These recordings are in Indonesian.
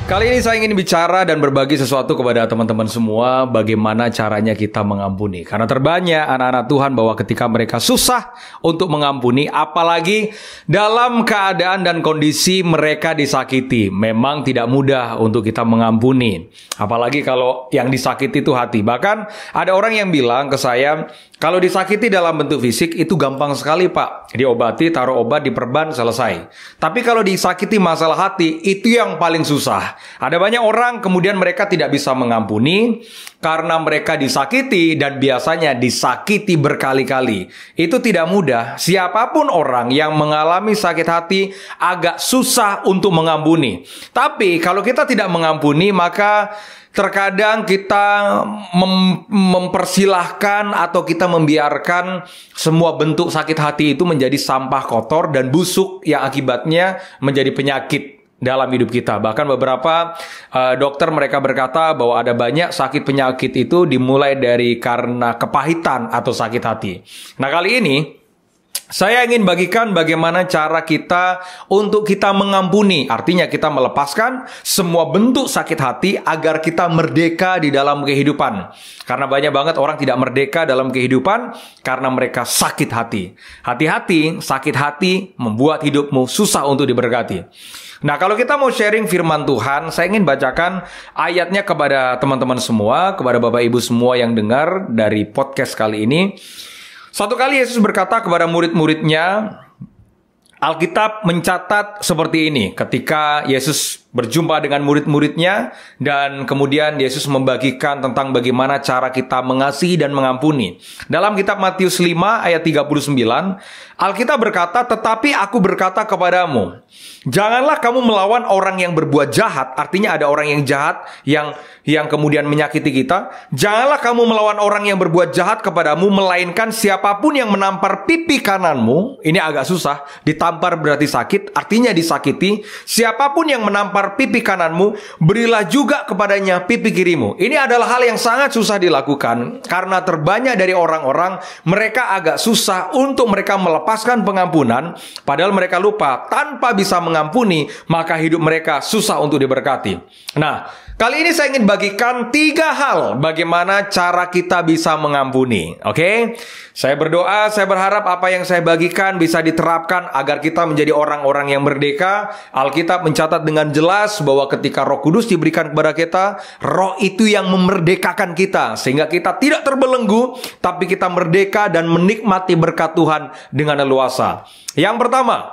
Kali ini saya ingin bicara dan berbagi sesuatu kepada teman-teman semua, bagaimana caranya kita mengampuni. Karena terbanyak anak-anak Tuhan bahwa ketika mereka susah untuk mengampuni, apalagi dalam keadaan dan kondisi mereka disakiti, memang tidak mudah untuk kita mengampuni. Apalagi kalau yang disakiti itu hati. Bahkan ada orang yang bilang ke saya, kalau disakiti dalam bentuk fisik itu gampang sekali Pak. Diobati, taruh obat, diperban, selesai. Tapi kalau disakiti masalah hati, itu yang paling susah. Ada banyak orang kemudian mereka tidak bisa mengampuni karena mereka disakiti dan biasanya disakiti berkali-kali. Itu tidak mudah. Siapapun orang yang mengalami sakit hati agak susah untuk mengampuni. Tapi kalau kita tidak mengampuni maka terkadang kita mempersilahkan atau kita membiarkan semua bentuk sakit hati itu menjadi sampah kotor dan busuk yang akibatnya menjadi penyakit dalam hidup kita. Bahkan beberapa dokter mereka berkata bahwa ada banyak sakit penyakit itu dimulai dari karena kepahitan atau sakit hati. Nah, kali ini saya ingin bagikan bagaimana cara kita untuk kita mengampuni. Artinya kita melepaskan semua bentuk sakit hati agar kita merdeka di dalam kehidupan. Karena banyak banget orang tidak merdeka dalam kehidupan karena mereka sakit hati. Hati-hati, sakit hati membuat hidupmu susah untuk diberkati. Nah, kalau kita mau sharing firman Tuhan, saya ingin bacakan ayatnya kepada teman-teman semua, kepada Bapak Ibu semua yang dengar dari podcast kali ini. Suatu kali Yesus berkata kepada murid-muridnya, Alkitab mencatat seperti ini. Ketika Yesus berjumpa dengan murid-muridnya dan kemudian Yesus membagikan tentang bagaimana cara kita mengasihi dan mengampuni. Dalam kitab Matius 5 ayat 39, Alkitab berkata, tetapi aku berkata kepadamu, janganlah kamu melawan orang yang berbuat jahat. Artinya ada orang yang jahat yang kemudian menyakiti kita. Janganlah kamu melawan orang yang berbuat jahat kepadamu, melainkan siapapun yang menampar pipi kananmu. Ini agak susah. Ditampar berarti sakit, artinya disakiti. Siapapun yang menampar pipi kananmu, berilah juga kepadanya pipi kirimu. Ini adalah hal yang sangat susah dilakukan karena terbanyak dari orang-orang mereka agak susah untuk mereka melepaskan pengampunan, padahal mereka lupa tanpa bisa mengampuni maka hidup mereka susah untuk diberkati. Nah, kali ini saya ingin bagikan 3 hal bagaimana cara kita bisa mengampuni. Oke? Saya berdoa, saya berharap apa yang saya bagikan bisa diterapkan agar kita menjadi orang-orang yang merdeka. Alkitab mencatat dengan jelas bahwa ketika Roh Kudus diberikan kepada kita, Roh itu yang memerdekakan kita sehingga kita tidak terbelenggu, tapi kita merdeka dan menikmati berkat Tuhan dengan leluasa. Yang pertama,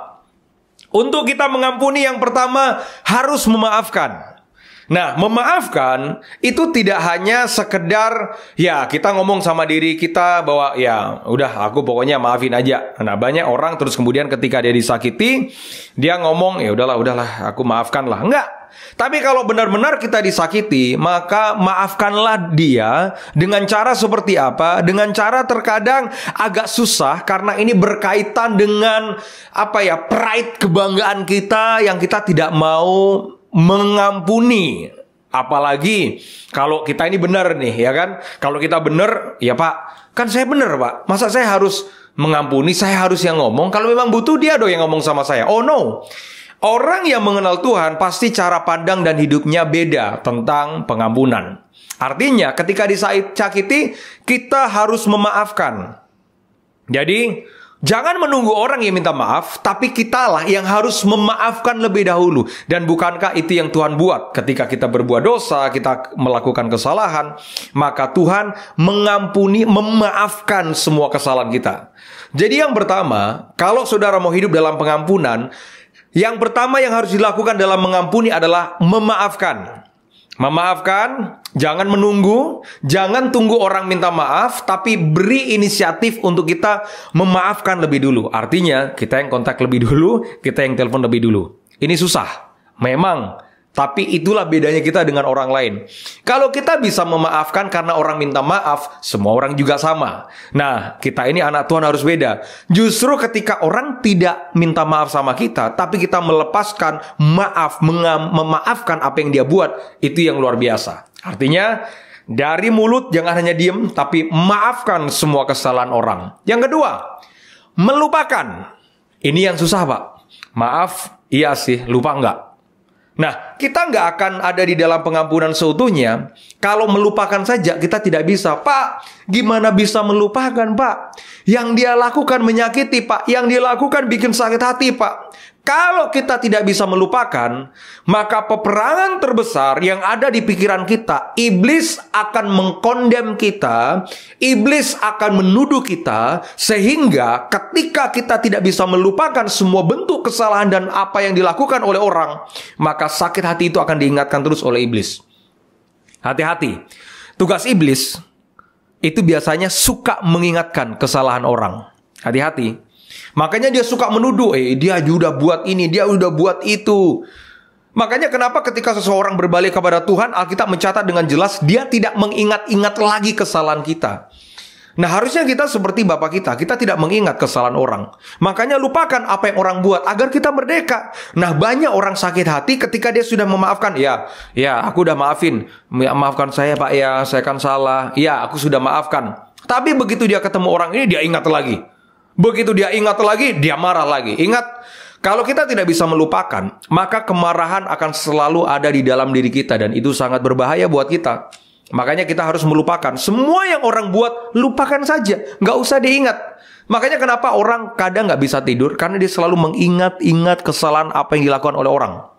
untuk kita mengampuni, yang pertama harus memaafkan. Nah, memaafkan itu tidak hanya sekedar ya kita ngomong sama diri kita bahwa ya udah aku pokoknya maafin aja. Nah, banyak orang terus kemudian ketika dia disakiti, dia ngomong ya udahlah aku maafkan lah. Enggak. Tapi kalau benar-benar kita disakiti, maka maafkanlah dia dengan cara seperti apa? Dengan cara terkadang agak susah karena ini berkaitan dengan pride kebanggaan kita yang kita tidak mau mengampuni. Apalagi kalau kita ini benar nih, ya kan? Kalau kita benar, ya Pak, kan saya benar Pak. Masa saya harus mengampuni, saya harus yang ngomong? Kalau memang butuh dia dong yang ngomong sama saya. Oh no. Orang yang mengenal Tuhan pasti cara pandang dan hidupnya beda tentang pengampunan. Artinya ketika disakiti, kita harus memaafkan. Jadi jangan menunggu orang yang minta maaf, tapi kitalah yang harus memaafkan lebih dahulu. Dan bukankah itu yang Tuhan buat? Ketika kita berbuat dosa, kita melakukan kesalahan, maka Tuhan mengampuni, memaafkan semua kesalahan kita. Jadi yang pertama, kalau saudara mau hidup dalam pengampunan, yang pertama yang harus dilakukan dalam mengampuni adalah memaafkan. Memaafkan, jangan menunggu, jangan tunggu orang minta maaf, tapi beri inisiatif untuk kita memaafkan lebih dulu. Artinya, kita yang kontak lebih dulu, kita yang telepon lebih dulu. Ini susah, memang. Tapi itulah bedanya kita dengan orang lain. Kalau kita bisa memaafkan karena orang minta maaf, semua orang juga sama. Nah, kita ini anak Tuhan harus beda. Justru ketika orang tidak minta maaf sama kita, tapi kita melepaskan maaf, memaafkan apa yang dia buat, itu yang luar biasa. Artinya, dari mulut jangan hanya diem, tapi maafkan semua kesalahan orang. Yang kedua, melupakan. Ini yang susah, Pak. Maaf, iya sih, lupa enggak? Nah, kita nggak akan ada di dalam pengampunan seutuhnya kalau melupakan saja kita tidak bisa. Pak, gimana bisa melupakan, Pak? Yang dia lakukan menyakiti, Pak. Yang dia lakukan bikin sakit hati, Pak. Kalau kita tidak bisa melupakan, maka peperangan terbesar yang ada di pikiran kita, iblis akan mengkondem kita, iblis akan menuduh kita, sehingga ketika kita tidak bisa melupakan semua bentuk kesalahan dan apa yang dilakukan oleh orang, maka sakit hati itu akan diingatkan terus oleh iblis. Hati-hati, tugas iblis itu biasanya suka mengingatkan kesalahan orang. Hati-hati. Makanya dia suka menuduh, dia udah buat ini, dia udah buat itu. Makanya kenapa ketika seseorang berbalik kepada Tuhan, Alkitab mencatat dengan jelas, dia tidak mengingat-ingat lagi kesalahan kita. Nah, harusnya kita seperti Bapak kita tidak mengingat kesalahan orang. Makanya lupakan apa yang orang buat, agar kita merdeka. Nah, banyak orang sakit hati ketika dia sudah memaafkan. Ya, aku udah maafin. Maafkan saya, Pak, ya, saya kan salah. Ya, aku sudah maafkan. Tapi begitu dia ketemu orang ini, dia ingat lagi. Begitu dia ingat lagi, dia marah lagi. Ingat, kalau kita tidak bisa melupakan, maka kemarahan akan selalu ada di dalam diri kita. Dan itu sangat berbahaya buat kita. Makanya kita harus melupakan. Semua yang orang buat, lupakan saja. Nggak usah diingat. Makanya kenapa orang kadang nggak bisa tidur? Karena dia selalu mengingat-ingat kesalahan apa yang dilakukan oleh orang.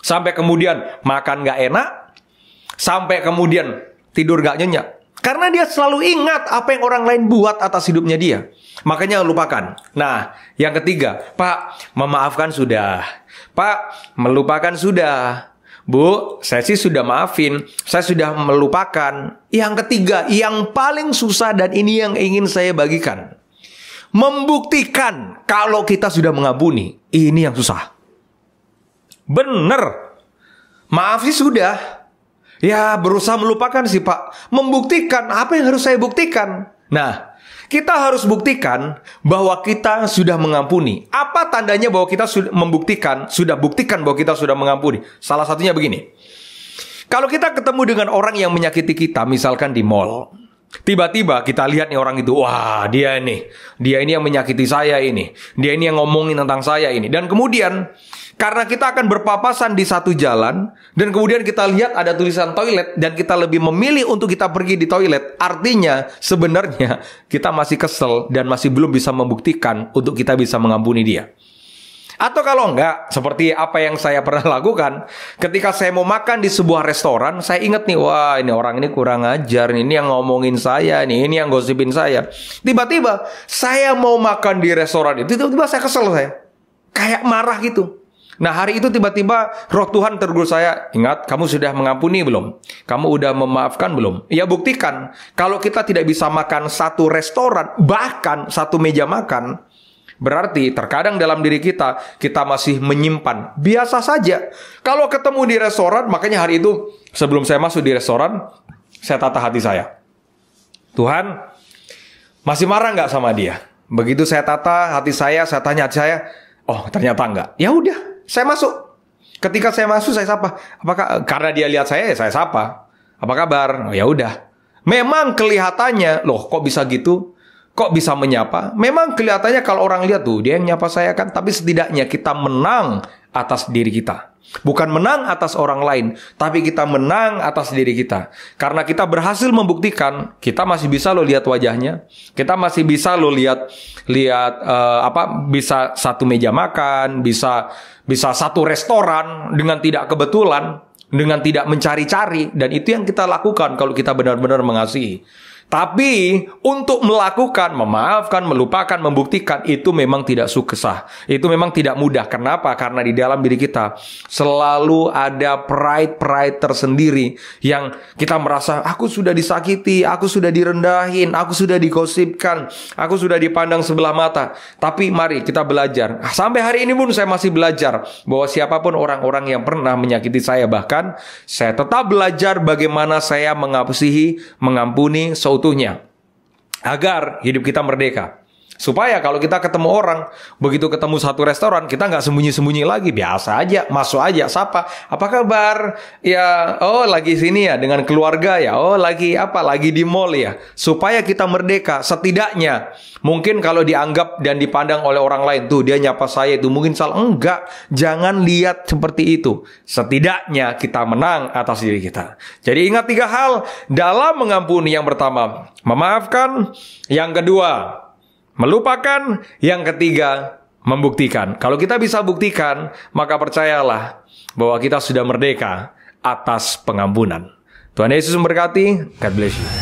Sampai kemudian makan nggak enak. Sampai kemudian tidur nggak nyenyak. Karena dia selalu ingat apa yang orang lain buat atas hidupnya dia. Makanya lupakan. Nah, yang ketiga, Pak, memaafkan sudah. Pak, melupakan sudah. Bu, saya sih sudah maafin. Saya sudah melupakan. Yang ketiga, yang paling susah dan ini yang ingin saya bagikan. Membuktikan kalau kita sudah mengampuni. Ini yang susah. Bener. Maaf sih sudah. Ya, berusaha melupakan sih, Pak. Membuktikan, apa yang harus saya buktikan? Nah, kita harus buktikan bahwa kita sudah mengampuni. Apa tandanya bahwa kita sudah buktikan bahwa kita sudah mengampuni? Salah satunya begini. Kalau kita ketemu dengan orang yang menyakiti kita, misalkan di mall. Tiba-tiba kita lihat nih orang itu, wah, dia ini yang menyakiti saya ini. Dia ini yang ngomongin tentang saya ini. Dan kemudian karena kita akan berpapasan di satu jalan, dan kemudian kita lihat ada tulisan toilet, dan kita lebih memilih untuk kita pergi di toilet. Artinya, sebenarnya kita masih kesel, dan masih belum bisa membuktikan untuk kita bisa mengampuni dia. Atau kalau enggak, seperti apa yang saya pernah lakukan, ketika saya mau makan di sebuah restoran, saya ingat nih, wah, ini orang ini kurang ajar, ini yang ngomongin saya, ini yang gosipin saya. Tiba-tiba, saya mau makan di restoran itu, tiba-tiba saya kesel saya. Kayak marah gitu. Nah, hari itu tiba-tiba roh Tuhan tegur saya, ingat, kamu sudah mengampuni belum? Kamu udah memaafkan belum? Ya, buktikan. Kalau kita tidak bisa makan satu restoran, bahkan satu meja makan, berarti terkadang dalam diri kita masih menyimpan. Biasa saja. Kalau ketemu di restoran, makanya hari itu sebelum saya masuk di restoran, saya tata hati saya. Tuhan, masih marah nggak sama dia? Begitu saya tata hati saya tanya hati saya, oh ternyata enggak. Ya udah. Saya masuk. Ketika saya masuk, saya sapa. Apakah karena dia lihat saya sapa. Apa kabar? Oh, ya udah. Memang kelihatannya, loh kok bisa gitu? Kok bisa menyapa? Memang kelihatannya kalau orang lihat tuh, dia yang nyapa saya kan. Tapi setidaknya kita menang atas diri kita. Bukan menang atas orang lain, tapi kita menang atas diri kita. Karena kita berhasil membuktikan, kita masih bisa lo lihat wajahnya. Kita masih bisa lo lihat bisa satu meja makan, bisa satu restoran dengan tidak kebetulan, dengan tidak mencari-cari. Dan itu yang kita lakukan kalau kita benar-benar mengasihi. Tapi untuk melakukan, memaafkan, melupakan, membuktikan, itu memang tidak susah. Itu memang tidak mudah. Kenapa? Karena di dalam diri kita selalu ada pride tersendiri yang kita merasa, aku sudah disakiti, aku sudah direndahin, aku sudah digosipkan, aku sudah dipandang sebelah mata. Tapi mari kita belajar. Sampai hari ini pun saya masih belajar bahwa siapapun orang-orang yang pernah menyakiti saya, bahkan saya tetap belajar bagaimana saya mengasihi, mengampuni seutuhnya, agar hidup kita merdeka. Supaya kalau kita ketemu orang, begitu ketemu satu restoran, kita nggak sembunyi-sembunyi lagi, biasa aja, masuk aja, sapa, apa kabar? Ya, oh lagi sini ya, dengan keluarga ya, oh lagi apa? Lagi di mall ya. Supaya kita merdeka, setidaknya, mungkin kalau dianggap dan dipandang oleh orang lain, tuh dia nyapa saya itu mungkin salah. Enggak, jangan lihat seperti itu. Setidaknya kita menang atas diri kita. Jadi ingat 3 hal dalam mengampuni. Yang pertama, memaafkan. Yang kedua, melupakan. Yang ketiga, membuktikan. Kalau kita bisa buktikan, maka percayalah bahwa kita sudah merdeka atas pengampunan. Tuhan Yesus memberkati. God bless you.